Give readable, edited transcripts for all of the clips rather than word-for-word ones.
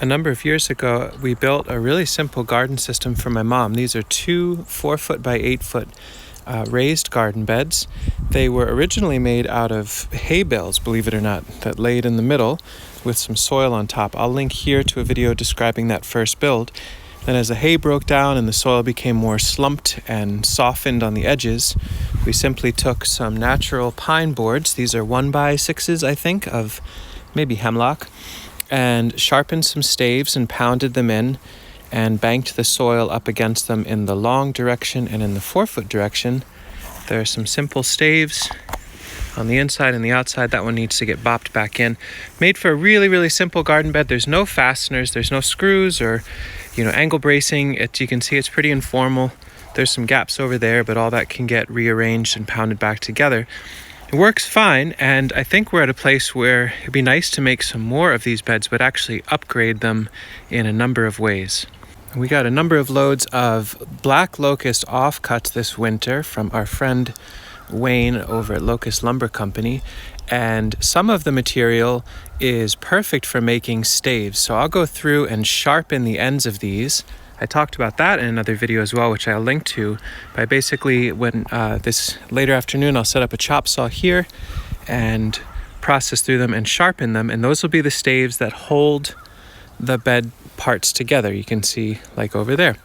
A number of years ago, we built a really simple garden system for my mom. These are two 4-foot by 8-foot raised garden beds. They were originally made out of hay bales, believe it or not, that laid in the middle with some soil on top. I'll link here to a video describing that first build. Then as the hay broke down and the soil became more slumped and softened on the edges, we simply took some natural pine boards. These are 1x6s, I think, of maybe hemlock, and sharpened some staves and pounded them in and banked the soil up against them in the long direction and in the 4-foot direction. There are some simple staves on the inside and the outside. That one needs to get bopped back in. Made for a really, really simple garden bed. There's no fasteners, there's no screws or angle bracing. You can see it's pretty informal. There's some gaps over there, but all that can get rearranged and pounded back together. It works fine, and I think we're at a place where it'd be nice to make some more of these beds, but actually upgrade them in a number of ways. We got a number of loads of Black Locust offcuts this winter from our friend Wayne over at Locust Lumber Company, and some of the material is perfect for making staves. So I'll go through and sharpen the ends of these. I talked about that in another video as well, which I'll link to. By basically, when this later afternoon, I'll set up a chop saw here and process through them and sharpen them, and those will be the staves that hold the bed parts together. You can see like over there.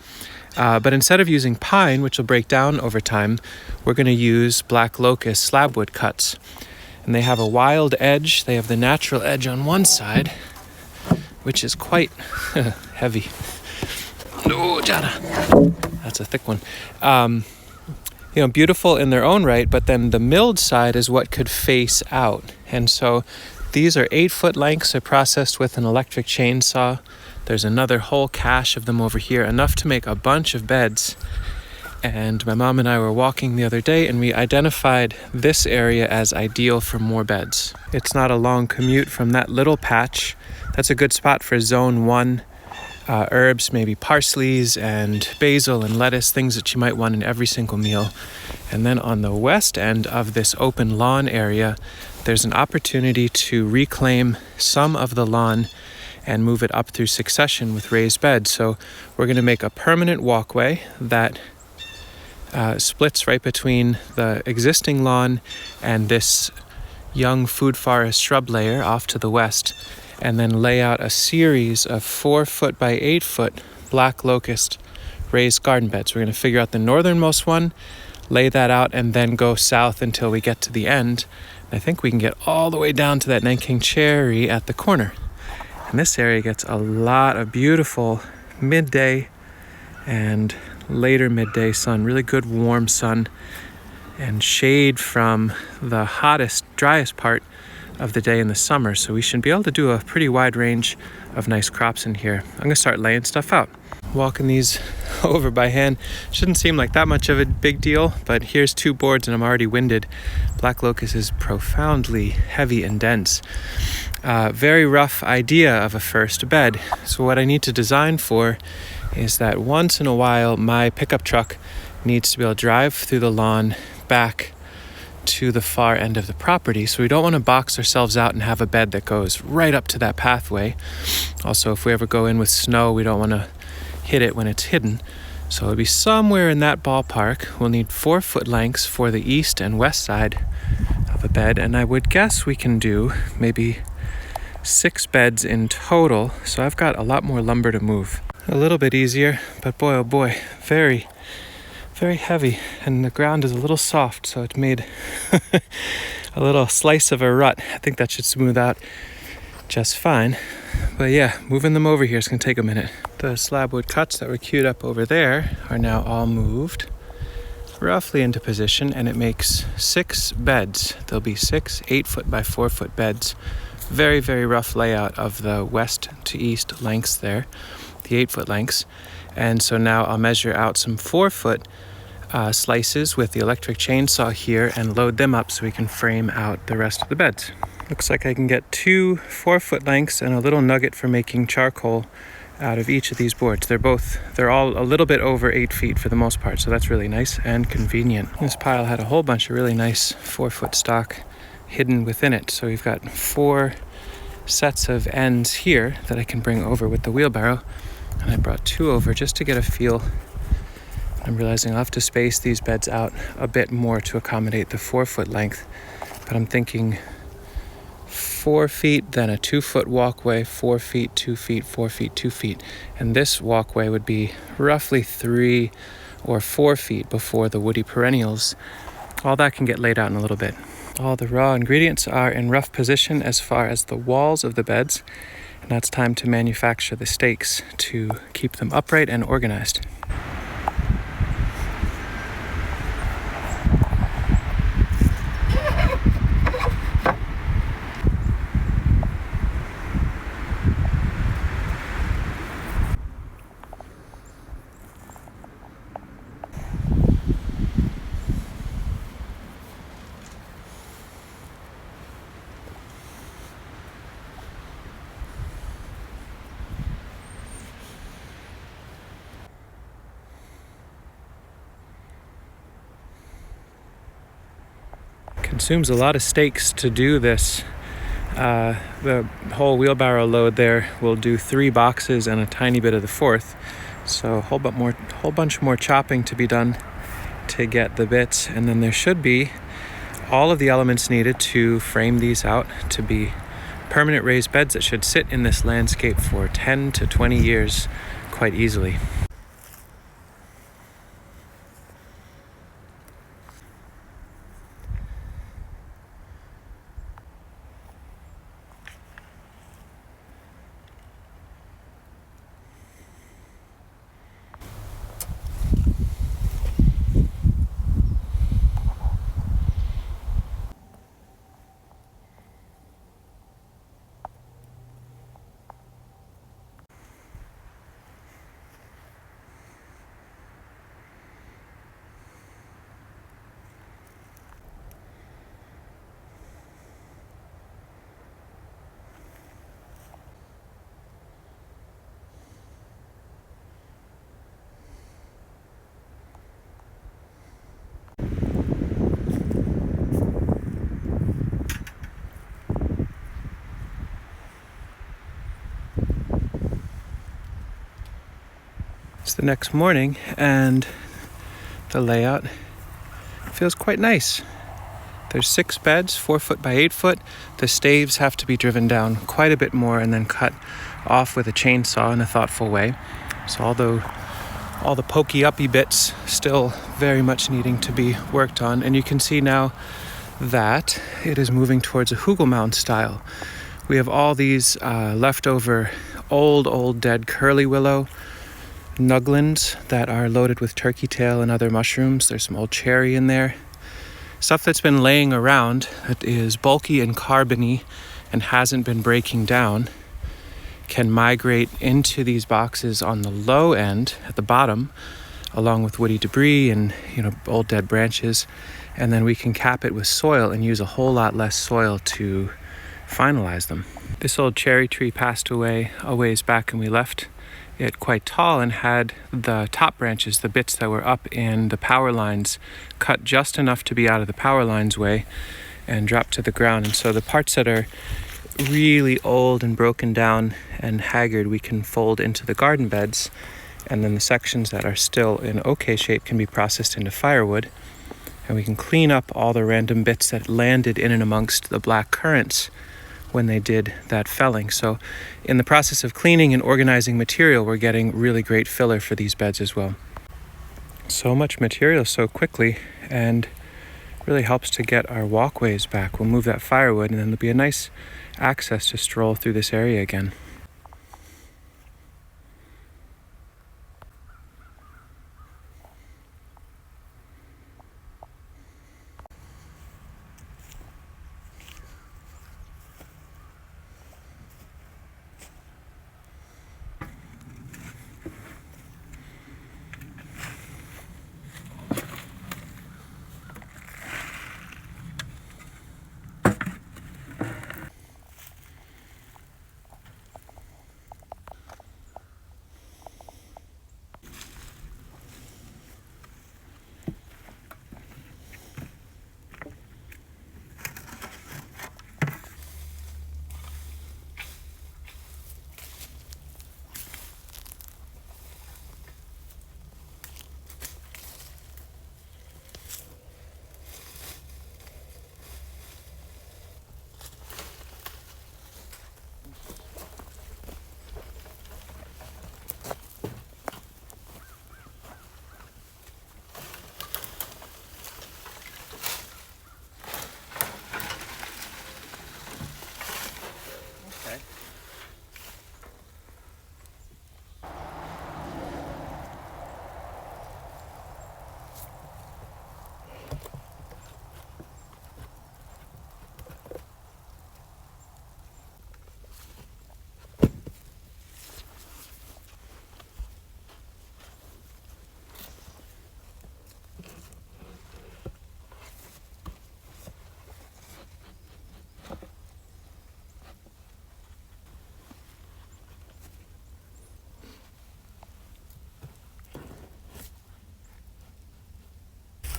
But instead of using pine, which will break down over time, we're going to use Black Locust slabwood cuts. And they have a wild edge. They have the natural edge on one side, which is quite heavy. Oh, Jada. That's a thick one. Beautiful in their own right, but then the milled side is what could face out. And so these are 8-foot lengths. They're processed with an electric chainsaw. There's another whole cache of them over here, enough to make a bunch of beds. And my mom and I were walking the other day, and we identified this area as ideal for more beds. It's not a long commute from that little patch. That's a good spot for zone 1 herbs, maybe parsleys and basil and lettuce, things that you might want in every single meal. And then on the west end of this open lawn area, there's an opportunity to reclaim some of the lawn and move it up through succession with raised beds. So we're going to make a permanent walkway that splits right between the existing lawn and this young food forest shrub layer off to the west, and then lay out a series of 4-foot by 8-foot Black Locust raised garden beds. We're going to figure out the northernmost one, lay that out, and then go south until we get to the end. And I think we can get all the way down to that Nanking cherry at the corner. And this area gets a lot of beautiful midday and later midday sun, really good warm sun and shade from the hottest, driest part of the day in the summer. So we should be able to do a pretty wide range of nice crops in here. I'm gonna start laying stuff out. Walking these over by hand shouldn't seem like that much of a big deal, but here's 2 boards and I'm already winded. Black Locust is profoundly heavy and dense. Very rough idea of a first bed. So what I need to design for is that once in a while my pickup truck needs to be able to drive through the lawn back to the far end of the property. So we don't want to box ourselves out and have a bed that goes right up to that pathway. Also, if we ever go in with snow, we don't want to hit it when it's hidden. So it'll be somewhere in that ballpark. We'll need 4-foot lengths for the east and west side of a bed, and I would guess we can do maybe 6 beds in total. So I've got a lot more lumber to move. A little bit easier, but boy oh boy, very, very heavy, and the ground is a little soft, so it made a little slice of a rut. I think that should smooth out just fine. But yeah, moving them over here is going to take a minute. The slabwood cuts that were queued up over there are now all moved roughly into position, and it makes 6 beds. There'll be 6 8-foot by 4-foot beds. Very, very rough layout of the west to east lengths there, the 8-foot lengths. And so now I'll measure out some 4-foot slices with the electric chainsaw here and load them up so we can frame out the rest of the beds. Looks like I can get 2 4-foot lengths and a little nugget for making charcoal out of each of these boards. They're all a little bit over 8 feet for the most part, so that's really nice and convenient. This pile had a whole bunch of really nice 4-foot stock hidden within it. So we've got 4 sets of ends here that I can bring over with the wheelbarrow. And I brought 2 over just to get a feel. I'm realizing I'll have to space these beds out a bit more to accommodate the 4-foot length. But I'm thinking 4 feet, then a 2-foot walkway, 4 feet, 2 feet, 4 feet, 2 feet. And this walkway would be roughly 3 or 4 feet before the woody perennials. All that can get laid out in a little bit. All the raw ingredients are in rough position as far as the walls of the beds. And now it's time to manufacture the stakes to keep them upright and organized. Consumes a lot of stakes to do this. The whole wheelbarrow load there will do 3 boxes and a tiny bit of the 4th. So a whole bunch more chopping to be done to get the bits. And then there should be all of the elements needed to frame these out to be permanent raised beds that should sit in this landscape for 10 to 20 years quite easily. It's the next morning and the layout feels quite nice. There's 6 beds, 4 foot by 8 foot. The staves have to be driven down quite a bit more and then cut off with a chainsaw in a thoughtful way. So although all the pokey uppy bits still very much needing to be worked on, and you can see now that it is moving towards a Hugelculture style. We have all these leftover old dead curly willow nuglins that are loaded with turkey tail and other mushrooms. There's some old cherry in there. Stuff that's been laying around that is bulky and carbony and hasn't been breaking down can migrate into these boxes on the low end at the bottom, along with woody debris and old dead branches, and then we can cap it with soil and use a whole lot less soil to finalize them. This old cherry tree passed away a ways back, and we left it quite tall and had the top branches, the bits that were up in the power lines, cut just enough to be out of the power lines way and dropped to the ground. And so the parts that are really old and broken down and haggard we can fold into the garden beds, and then the sections that are still in okay shape can be processed into firewood, and we can clean up all the random bits that landed in and amongst the black currants when they did that felling. So in the process of cleaning and organizing material, we're getting really great filler for these beds as well. So much material so quickly, and really helps to get our walkways back. We'll move that firewood and then there'll be a nice access to stroll through this area again.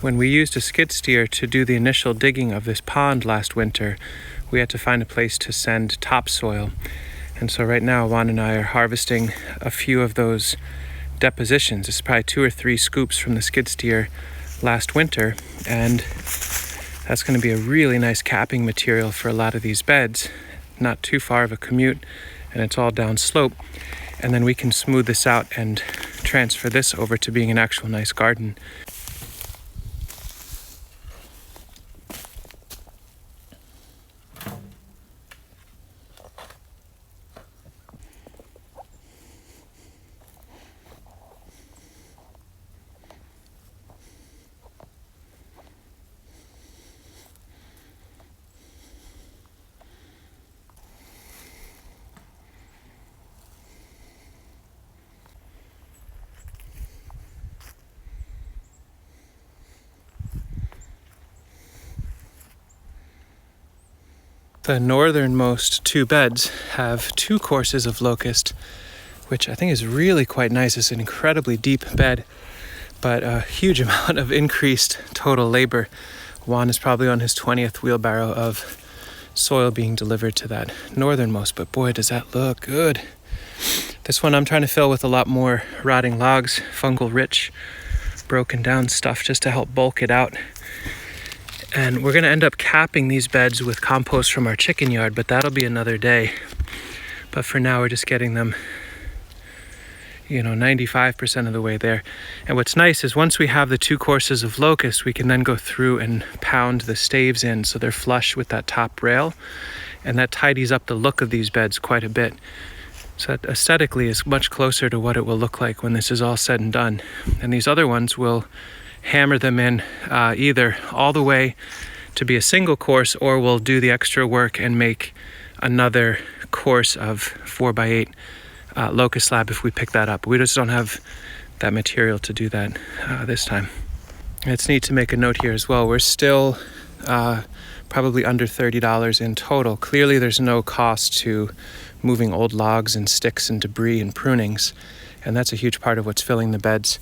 When we used a skid steer to do the initial digging of this pond last winter, we had to find a place to send topsoil. And so right now, Juan and I are harvesting a few of those depositions. It's probably 2 or 3 scoops from the skid steer last winter, and that's going to be a really nice capping material for a lot of these beds. Not too far of a commute, and it's all down slope. And then we can smooth this out and transfer this over to being an actual nice garden. The northernmost 2 beds have 2 courses of locust, which I think is really quite nice. It's an incredibly deep bed, but a huge amount of increased total labor. Juan is probably on his 20th wheelbarrow of soil being delivered to that northernmost, but boy, does that look good. This one I'm trying to fill with a lot more rotting logs, fungal rich, broken down stuff just to help bulk it out. And we're going to end up capping these beds with compost from our chicken yard, but that'll be another day. But for now, we're just getting them, 95% of the way there. And what's nice is once we have the 2 courses of locust, we can then go through and pound the staves in so they're flush with that top rail. And that tidies up the look of these beds quite a bit. So that aesthetically is much closer to what it will look like when this is all said and done. And these other ones will hammer them in either all the way to be a single course, or we'll do the extra work and make another course of 4x8 locust slab if we pick that up. We just don't have that material to do that this time. It's neat to make a note here as well. We're still probably under $30 in total. Clearly there's no cost to moving old logs and sticks and debris and prunings. And that's a huge part of what's filling the beds.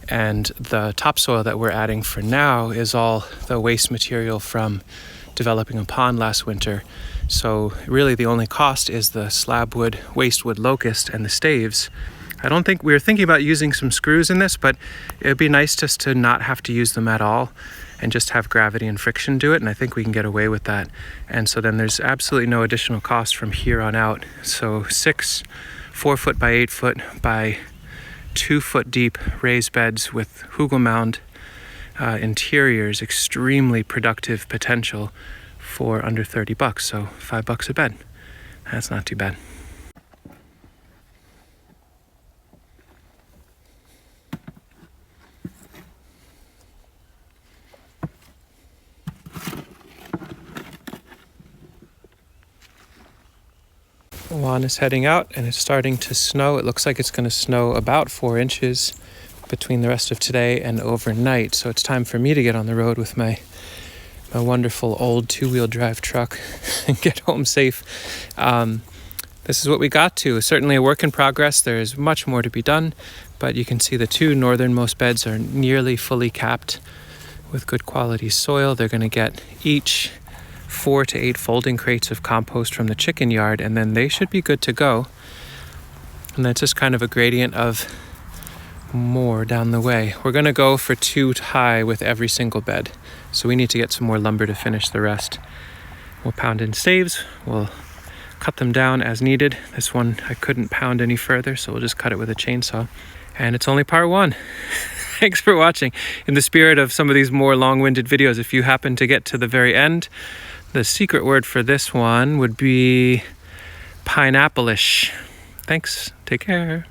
And the topsoil that we're adding for now is all the waste material from developing a pond last winter. So really the only cost is the slabwood, wastewood locust, and the staves. I don't think we were thinking about using some screws in this, but it would be nice just to not have to use them at all and just have gravity and friction do it. And I think we can get away with that. And so then there's absolutely no additional cost from here on out. So 6 4-foot by 8-foot by 2-foot deep raised beds with hugel mound interiors, extremely productive potential for under $30. So $5 a bed. That's not too bad. Juan is heading out and it's starting to snow. It looks like it's going to snow about 4 inches between the rest of today and overnight. So it's time for me to get on the road with my wonderful old 2-wheel drive truck and get home safe. This is what we got to. Certainly a work in progress. There is much more to be done, but you can see the 2 northernmost beds are nearly fully capped with good quality soil. They're going to get each 4 to 8 folding crates of compost from the chicken yard, and then they should be good to go. And that's just kind of a gradient of more down the way. We're going to go for 2 high with every single bed, so we need to get some more lumber to finish the rest. We'll pound in staves. We'll cut them down as needed. This one I couldn't pound any further, so we'll just cut it with a chainsaw. And it's only part 1. Thanks for watching. In the spirit of some of these more long-winded videos, if you happen to get to the very end, the secret word for this one would be pineapple-ish. Thanks. Take care.